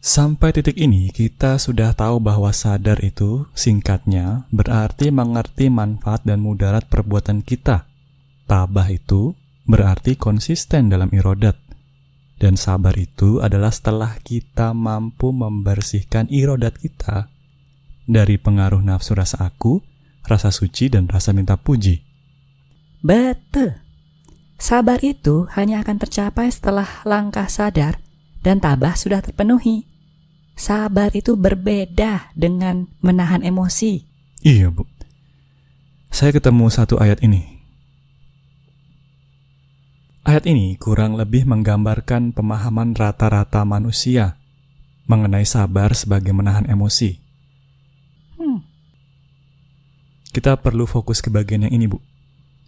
Sampai titik ini kita sudah tahu bahwa sadar itu singkatnya berarti mengerti manfaat dan mudarat perbuatan kita. Tabah itu berarti konsisten dalam irodat. Dan sabar itu adalah setelah kita mampu membersihkan irodat kita dari pengaruh nafsu rasa aku, rasa suci, dan rasa minta puji. Betul. Sabar itu hanya akan tercapai setelah langkah sadar dan tabah sudah terpenuhi. Sabar itu berbeda dengan menahan emosi. Iya, Bu. Saya ketemu satu ayat ini. Ayat ini kurang lebih menggambarkan pemahaman rata-rata manusia mengenai sabar sebagai menahan emosi. Kita perlu fokus ke bagian yang ini, Bu.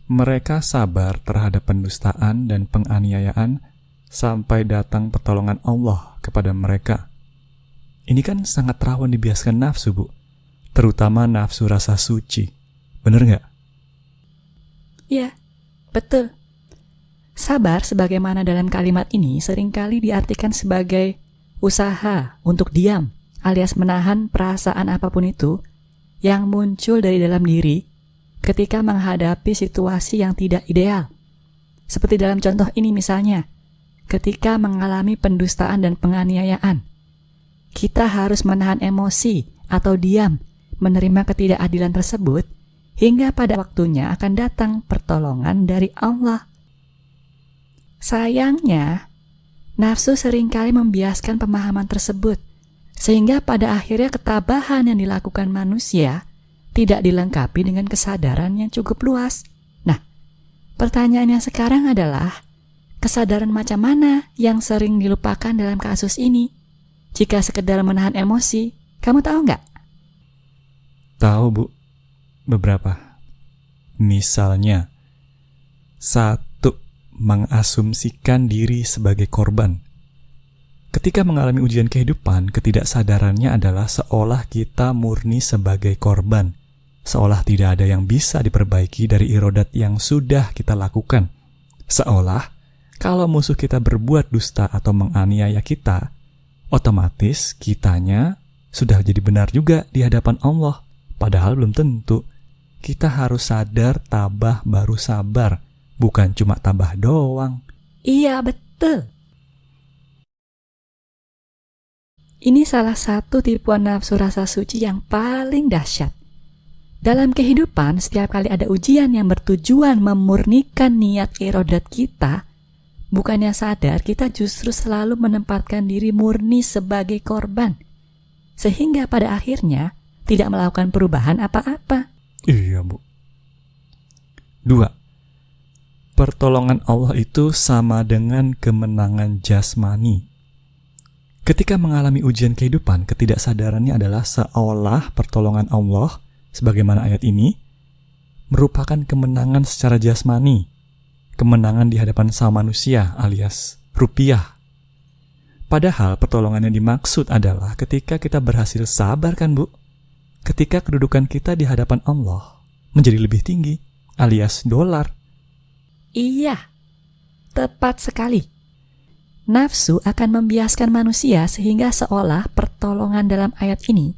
Mereka sabar terhadap pendustaan dan penganiayaan sampai datang pertolongan Allah kepada mereka. Ini kan sangat rawan dibiaskan nafsu, Bu. Terutama nafsu rasa suci. Bener nggak? Ya, betul. Sabar sebagaimana dalam kalimat ini seringkali diartikan sebagai usaha untuk diam, alias menahan perasaan apapun itu yang muncul dari dalam diri ketika menghadapi situasi yang tidak ideal. Seperti dalam contoh ini misalnya, ketika mengalami pendustaan dan penganiayaan, kita harus menahan emosi atau diam menerima ketidakadilan tersebut hingga pada waktunya akan datang pertolongan dari Allah. Sayangnya, nafsu seringkali membiaskan pemahaman tersebut, sehingga pada akhirnya ketabahan yang dilakukan manusia tidak dilengkapi dengan kesadaran yang cukup luas. Nah, pertanyaannya sekarang adalah, kesadaran macam mana yang sering dilupakan dalam kasus ini? Jika sekedar menahan emosi, kamu tahu nggak? Tahu, Bu. Beberapa. Misalnya, 1. Mengasumsikan diri sebagai korban. Ketika mengalami ujian kehidupan, ketidaksadarannya adalah seolah kita murni sebagai korban, seolah tidak ada yang bisa diperbaiki dari irodat yang sudah kita lakukan, seolah kalau musuh kita berbuat dusta atau menganiaya kita, otomatis kitanya sudah jadi benar juga di hadapan Allah. Padahal belum tentu. Kita harus sadar tabah baru sabar, bukan cuma tabah doang. Iya, betul. Ini salah satu tipuan nafsu rasa suci yang paling dahsyat. Dalam kehidupan, setiap kali ada ujian yang bertujuan memurnikan niat irodat kita, bukannya sadar kita justru selalu menempatkan diri murni sebagai korban, sehingga pada akhirnya tidak melakukan perubahan apa-apa. Iya, Bu. 2. Pertolongan Allah itu sama dengan kemenangan jasmani. Ketika mengalami ujian kehidupan, ketidaksadarannya adalah seolah pertolongan Allah, sebagaimana ayat ini, merupakan kemenangan secara jasmani, kemenangan di hadapan sama manusia alias rupiah. Padahal pertolongan yang dimaksud adalah ketika kita berhasil sabar, kan, Bu? Ketika kedudukan kita di hadapan Allah menjadi lebih tinggi alias dolar. Iya, tepat sekali. Nafsu akan membiaskan manusia sehingga seolah pertolongan dalam ayat ini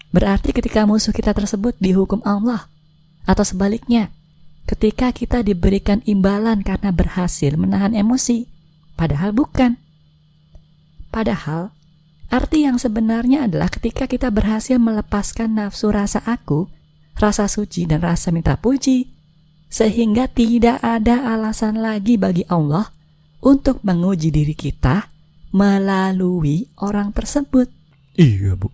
berarti ketika musuh kita tersebut dihukum Allah, atau sebaliknya, ketika kita diberikan imbalan karena berhasil menahan emosi, padahal bukan. Padahal, arti yang sebenarnya adalah ketika kita berhasil melepaskan nafsu rasa aku, rasa suci dan rasa minta puji, sehingga tidak ada alasan lagi bagi Allah untuk menguji diri kita melalui orang tersebut. Iya, Bu.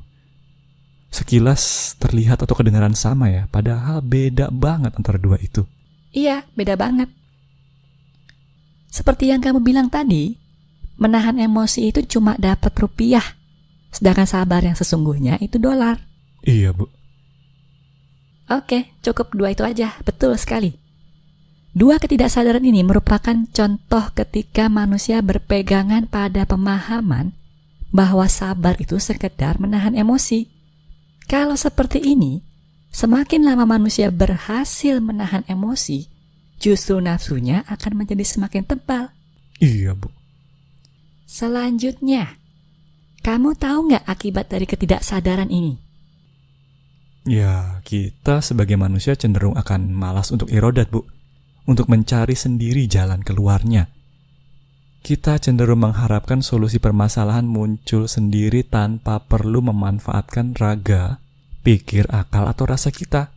Sekilas terlihat atau kedengaran sama ya, padahal beda banget antara dua itu. Iya, beda banget. Seperti yang kamu bilang tadi, menahan emosi itu cuma dapat rupiah, sedangkan sabar yang sesungguhnya itu dolar. Iya, Bu. Oke, cukup 2 itu aja, betul sekali. 2 ketidaksadaran ini merupakan contoh ketika manusia berpegangan pada pemahaman bahwa sabar itu sekedar menahan emosi. Kalau seperti ini, semakin lama manusia berhasil menahan emosi, justru nafsunya akan menjadi semakin tebal. Iya, Bu. Selanjutnya, Kamu tahu nggak akibat dari ketidaksadaran ini? Ya, kita sebagai manusia cenderung akan malas untuk irodat, Bu. Untuk mencari sendiri jalan keluarnya. Kita cenderung mengharapkan solusi permasalahan muncul sendiri tanpa perlu memanfaatkan raga, pikir, akal, atau rasa kita.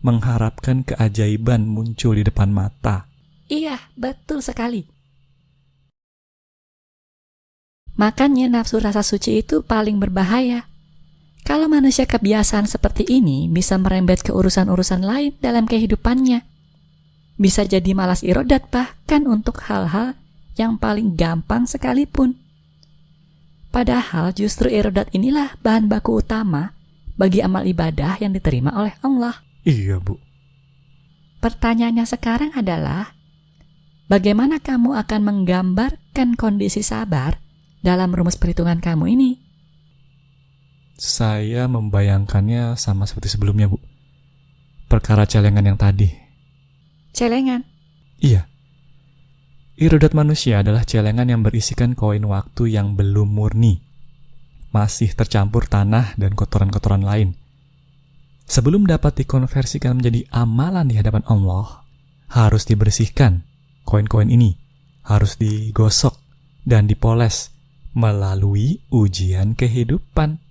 Mengharapkan keajaiban muncul di depan mata. Iya, betul sekali. Makanya nafsu rasa suci itu paling berbahaya. Kalau manusia kebiasaan seperti ini bisa merembet ke urusan-urusan lain dalam kehidupannya. Bisa jadi malas irodat bahkan untuk hal-hal yang paling gampang sekalipun. Padahal justru irodat inilah bahan baku utama bagi amal ibadah yang diterima oleh Allah. Iya, Bu. Pertanyaannya sekarang adalah, bagaimana kamu akan menggambarkan kondisi sabar dalam rumus perhitungan kamu ini? Saya membayangkannya sama seperti sebelumnya, Bu. Perkara celengan yang tadi. Celengan? Iya. Irodat manusia adalah celengan yang berisikan koin waktu yang belum murni. Masih tercampur tanah dan kotoran-kotoran lain. Sebelum dapat dikonversikan menjadi amalan di hadapan Allah, harus dibersihkan. Koin-koin ini harus digosok dan dipoles melalui ujian kehidupan.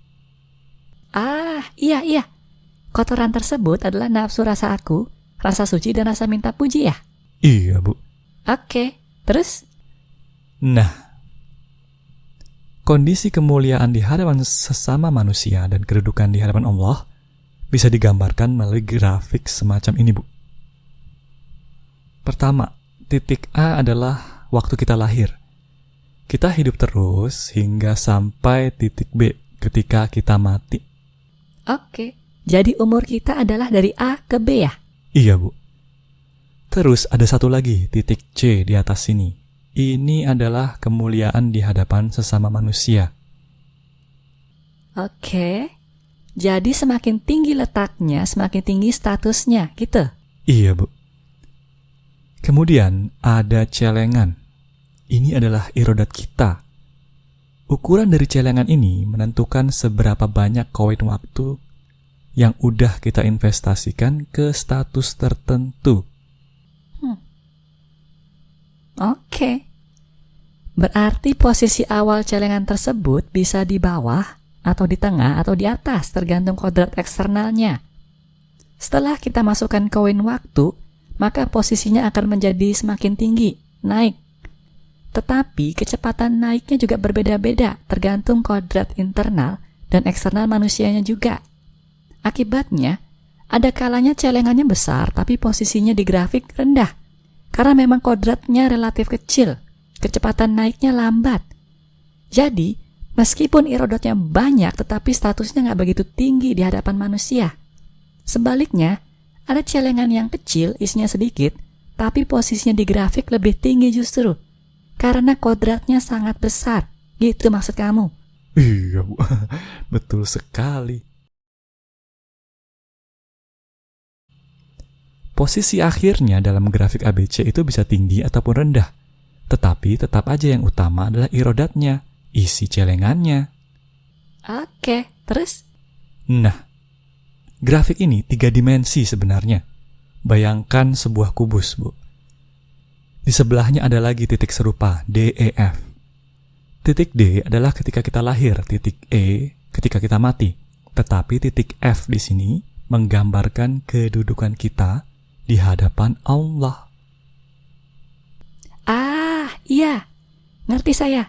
Iya. Kotoran tersebut adalah nafsu rasa aku, rasa suci, dan rasa minta puji ya? Iya, Bu. Oke, terus? Nah, kondisi kemuliaan di hadapan sesama manusia dan kedudukan di hadapan Allah bisa digambarkan melalui grafik semacam ini, Bu. Pertama, titik A adalah waktu kita lahir. Kita hidup terus hingga sampai titik B ketika kita mati. Oke, jadi umur kita adalah dari A ke B ya? Iya, Bu. Terus ada satu lagi, titik C di atas sini. Ini adalah kemuliaan di hadapan sesama manusia. Oke, jadi semakin tinggi letaknya, semakin tinggi statusnya, gitu? Iya, Bu. Kemudian ada celengan. Ini adalah irodat kita. Ukuran dari celengan ini menentukan seberapa banyak koin waktu yang udah kita investasikan ke status tertentu. Oke. Berarti posisi awal celengan tersebut bisa di bawah, atau di tengah, atau di atas, tergantung kodrat eksternalnya. Setelah kita masukkan koin waktu, maka posisinya akan menjadi semakin tinggi, naik. Tetapi kecepatan naiknya juga berbeda-beda, tergantung kodrat internal dan eksternal manusianya juga. Akibatnya, ada kalanya celengannya besar tapi posisinya di grafik rendah, karena memang kodratnya relatif kecil, kecepatan naiknya lambat. Jadi, meskipun irodatnya banyak tetapi statusnya nggak begitu tinggi di hadapan manusia. Sebaliknya, ada celengan yang kecil, isinya sedikit, tapi posisinya di grafik lebih tinggi justru, karena kodratnya sangat besar. Gitu maksud kamu? Iya, Bu. Betul sekali. Posisi akhirnya dalam grafik ABC itu bisa tinggi ataupun rendah. Tetapi tetap aja yang utama adalah irodatnya, isi celengannya. Oke, terus? Nah, grafik ini 3 dimensi sebenarnya. Bayangkan sebuah kubus, Bu. Di sebelahnya ada lagi titik serupa, D, E, F. Titik D adalah ketika kita lahir, titik E ketika kita mati. Tetapi titik F di sini menggambarkan kedudukan kita di hadapan Allah. Iya, ngerti saya.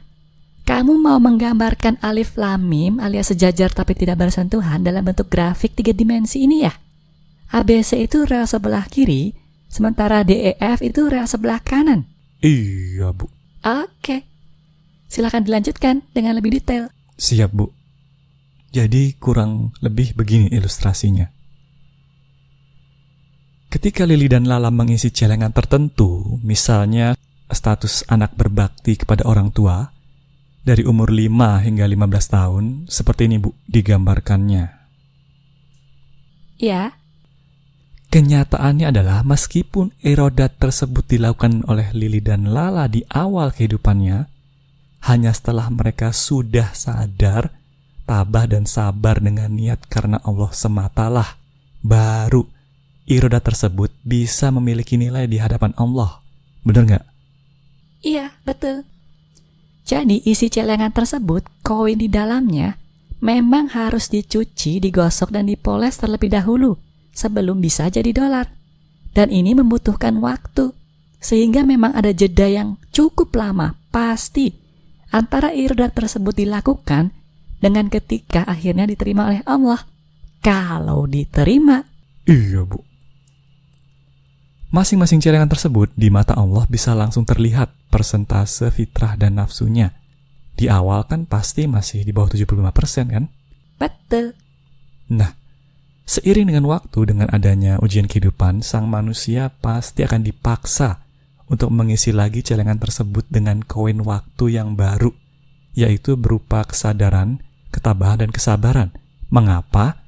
Kamu mau menggambarkan alif lam mim alias sejajar tapi tidak bersentuhan dalam bentuk grafik 3 dimensi ini ya? ABC itu rel sebelah kiri, sementara DEF itu rel sebelah kanan. Iya, Bu. Oke. Silakan dilanjutkan dengan lebih detail. Siap, Bu. Jadi kurang lebih begini ilustrasinya. Ketika Lili dan Lala mengisi celengan tertentu, misalnya status anak berbakti kepada orang tua, dari umur 5 hingga 15 tahun, seperti ini, Bu, digambarkannya. Ya. Kenyataannya adalah meskipun irodat tersebut dilakukan oleh Lili dan Lala di awal kehidupannya, hanya setelah mereka sudah sadar, tabah dan sabar dengan niat karena Allah sematalah, baru iroda tersebut bisa memiliki nilai di hadapan Allah. Bener nggak? Iya, betul. Jadi isi celengan tersebut, koin di dalamnya, memang harus dicuci, digosok, dan dipoles terlebih dahulu sebelum bisa jadi dolar. Dan ini membutuhkan waktu, sehingga memang ada jeda yang cukup lama, pasti, antara iroda tersebut dilakukan dengan ketika akhirnya diterima oleh Allah. Kalau diterima. Iya, Bu. Masing-masing celengan tersebut di mata Allah bisa langsung terlihat persentase fitrah dan nafsunya. Di awal kan pasti masih di bawah 75% kan? Betul. Nah, seiring dengan waktu, dengan adanya ujian kehidupan, sang manusia pasti akan dipaksa untuk mengisi lagi celengan tersebut dengan koin waktu yang baru, yaitu berupa kesadaran, ketabahan, dan kesabaran. Mengapa?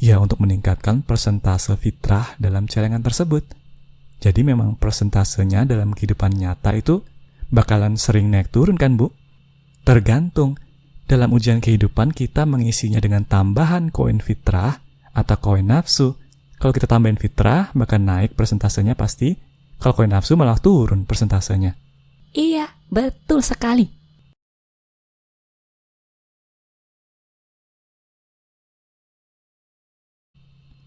Ya, untuk meningkatkan persentase fitrah dalam celengan tersebut. Jadi memang persentasenya dalam kehidupan nyata itu bakalan sering naik turun kan, Bu? Tergantung. Dalam ujian kehidupan kita mengisinya dengan tambahan koin fitrah atau koin nafsu. Kalau kita tambahin fitrah, bakal naik persentasenya pasti. Kalau koin nafsu malah turun persentasenya. Iya, betul sekali.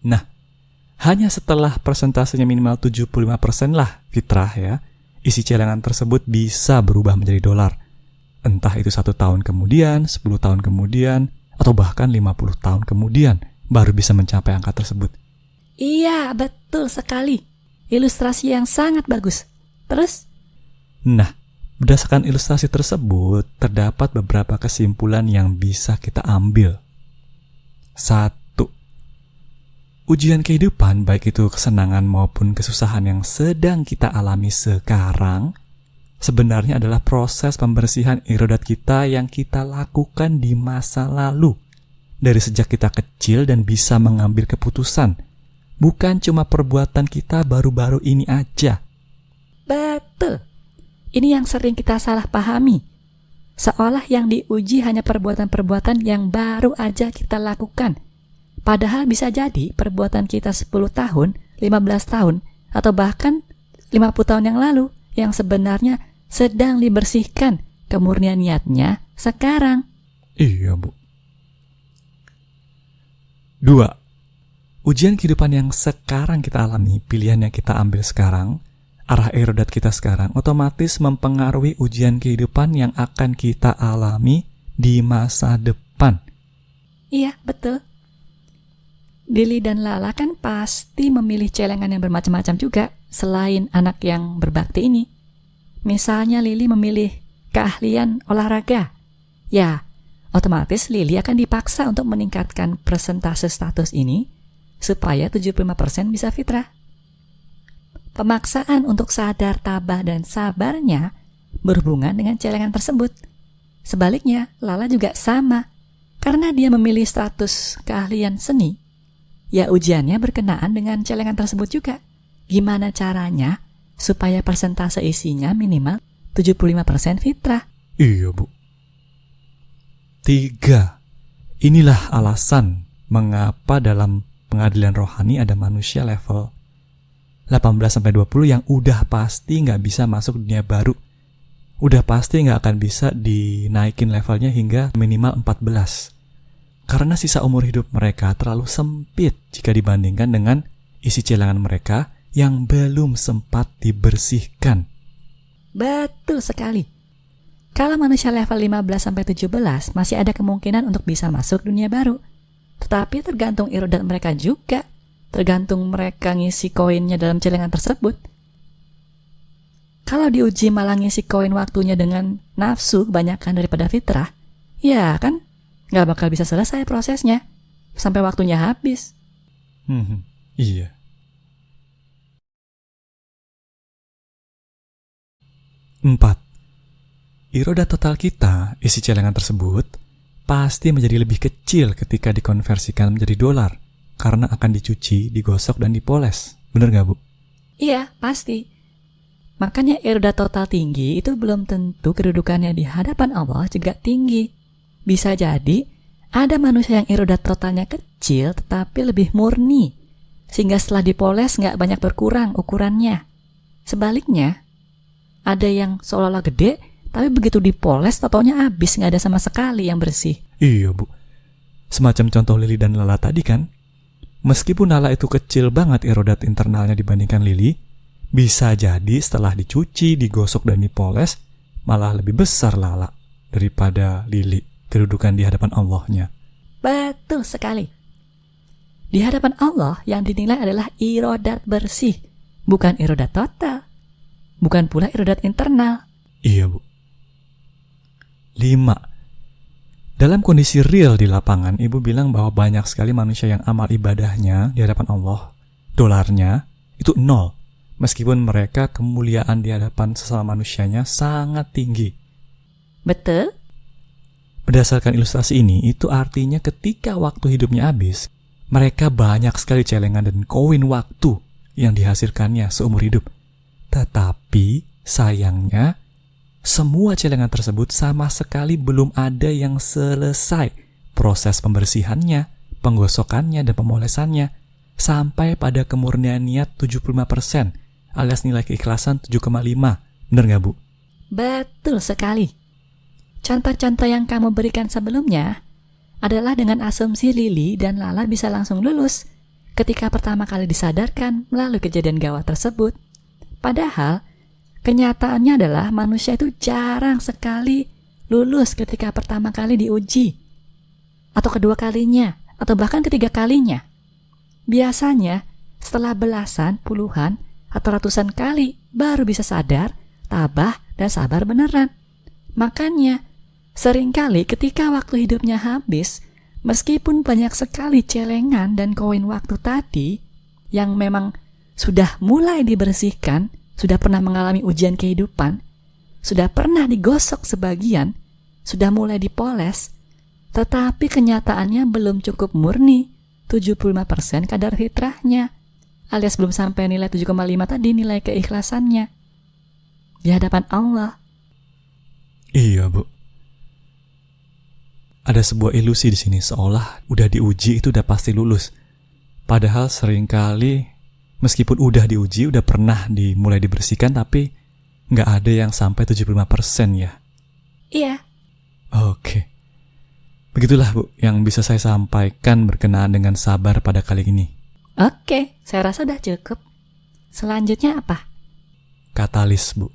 Nah, hanya setelah persentasenya minimal 75% lah fitrah ya, isi celengan tersebut bisa berubah menjadi dolar. Entah itu 1 tahun kemudian, 10 tahun kemudian, atau bahkan 50 tahun kemudian baru bisa mencapai angka tersebut. Iya, betul sekali. Ilustrasi yang sangat bagus. Terus? Nah, berdasarkan ilustrasi tersebut, terdapat beberapa kesimpulan yang bisa kita ambil. 1. Ujian kehidupan, baik itu kesenangan maupun kesusahan yang sedang kita alami sekarang, sebenarnya adalah proses pembersihan irodat kita yang kita lakukan di masa lalu. Dari sejak kita kecil dan bisa mengambil keputusan. Bukan cuma perbuatan kita baru-baru ini aja. Betul. Ini yang sering kita salah pahami. Seolah yang diuji hanya perbuatan-perbuatan yang baru aja kita lakukan. Padahal bisa jadi perbuatan kita 10 tahun, 15 tahun, atau bahkan 50 tahun yang lalu yang sebenarnya sedang dibersihkan kemurnian niatnya sekarang. Iya, Bu. 2. Ujian kehidupan yang sekarang kita alami, pilihan yang kita ambil sekarang, arah irodat kita sekarang, otomatis mempengaruhi ujian kehidupan yang akan kita alami di masa depan. Iya, betul. Lili dan Lala kan pasti memilih celengan yang bermacam-macam juga selain anak yang berbakti ini. Misalnya Lili memilih keahlian olahraga. Ya, otomatis Lili akan dipaksa untuk meningkatkan persentase status ini supaya 75% bisa fitrah. Pemaksaan untuk sadar, tabah, dan sabarnya berhubungan dengan celengan tersebut. Sebaliknya, Lala juga sama. Karena dia memilih status keahlian seni, ya ujiannya berkenaan dengan celengan tersebut juga. Gimana caranya supaya persentase isinya minimal 75% fitrah? Iya, Bu. 3. Inilah alasan mengapa dalam pengadilan rohani ada manusia level 18-20 yang udah pasti nggak bisa masuk dunia baru. Udah pasti nggak akan bisa dinaikin levelnya hingga minimal 14. Karena sisa umur hidup mereka terlalu sempit jika dibandingkan dengan isi celengan mereka yang belum sempat dibersihkan. Betul sekali. Kalau manusia level 15-17 masih ada kemungkinan untuk bisa masuk dunia baru. Tetapi tergantung irodat mereka juga. Tergantung mereka ngisi koinnya dalam celengan tersebut. Kalau diuji malah ngisi koin waktunya dengan nafsu kebanyakan daripada fitrah, ya kan nggak bakal bisa selesai prosesnya sampai waktunya habis. Iya. 4. Iroda total kita, isi celengan tersebut, pasti menjadi lebih kecil ketika dikonversikan menjadi dolar karena akan dicuci, digosok, dan dipoles. Bener nggak, Bu? Iya, pasti. Makanya irodat total tinggi itu belum tentu kedudukannya di hadapan Allah juga tinggi. Bisa jadi ada manusia yang irodat totalnya kecil tetapi lebih murni, sehingga setelah dipoles nggak banyak berkurang ukurannya. Sebaliknya, ada yang seolah-olah gede, tapi begitu dipoles totalnya habis, nggak ada sama sekali yang bersih. Iya, Bu. Semacam contoh lili dan lala tadi kan? Meskipun lala itu kecil banget irodat internalnya dibandingkan lili, bisa jadi setelah dicuci, digosok, dan dipoles, malah lebih besar lala daripada lili kedudukan di hadapan Allahnya. Betul sekali. Di hadapan Allah yang dinilai adalah irodat bersih, bukan irodat total. Bukan pula irodat internal. Iya, Bu. 5. Dalam kondisi real di lapangan, Ibu bilang bahwa banyak sekali manusia yang amal ibadahnya di hadapan Allah, dolarnya, itu 0. Meskipun mereka kemuliaan di hadapan sesama manusianya sangat tinggi. Betul? Berdasarkan ilustrasi ini, itu artinya ketika waktu hidupnya habis, mereka banyak sekali celengan dan koin waktu yang dihasilkannya seumur hidup. Tetapi sayangnya, semua celengan tersebut sama sekali belum ada yang selesai proses pembersihannya, penggosokannya, dan pemolesannya sampai pada kemurnian niat 75%, alias nilai keikhlasan 7,5. Bener nggak, Bu? Betul sekali. Contoh-contoh yang kamu berikan sebelumnya adalah dengan asumsi Lili dan Lala bisa langsung lulus ketika pertama kali disadarkan melalui kejadian gawat tersebut. Padahal, kenyataannya adalah manusia itu jarang sekali lulus ketika pertama kali diuji, atau kedua kalinya, atau bahkan ketiga kalinya. Biasanya, setelah belasan, puluhan, atau ratusan kali baru bisa sadar, tabah, dan sabar beneran. Makanya, seringkali ketika waktu hidupnya habis, meskipun banyak sekali celengan dan koin waktu tadi yang memang sudah mulai dibersihkan, sudah pernah mengalami ujian kehidupan, sudah pernah digosok sebagian, sudah mulai dipoles, tetapi kenyataannya belum cukup murni, 75% kadar fitrahnya, alias belum sampai nilai 7,5 tadi nilai keikhlasannya di hadapan Allah. Iya, Bu. Ada sebuah ilusi di sini seolah udah diuji itu udah pasti lulus. Padahal seringkali meskipun udah diuji, udah pernah mulai dibersihkan, tapi nggak ada yang sampai 75% ya. Iya. Oke. Begitulah, Bu, yang bisa saya sampaikan berkenaan dengan sabar pada kali ini. Oke, saya rasa udah cukup. Selanjutnya apa? Katalis, Bu.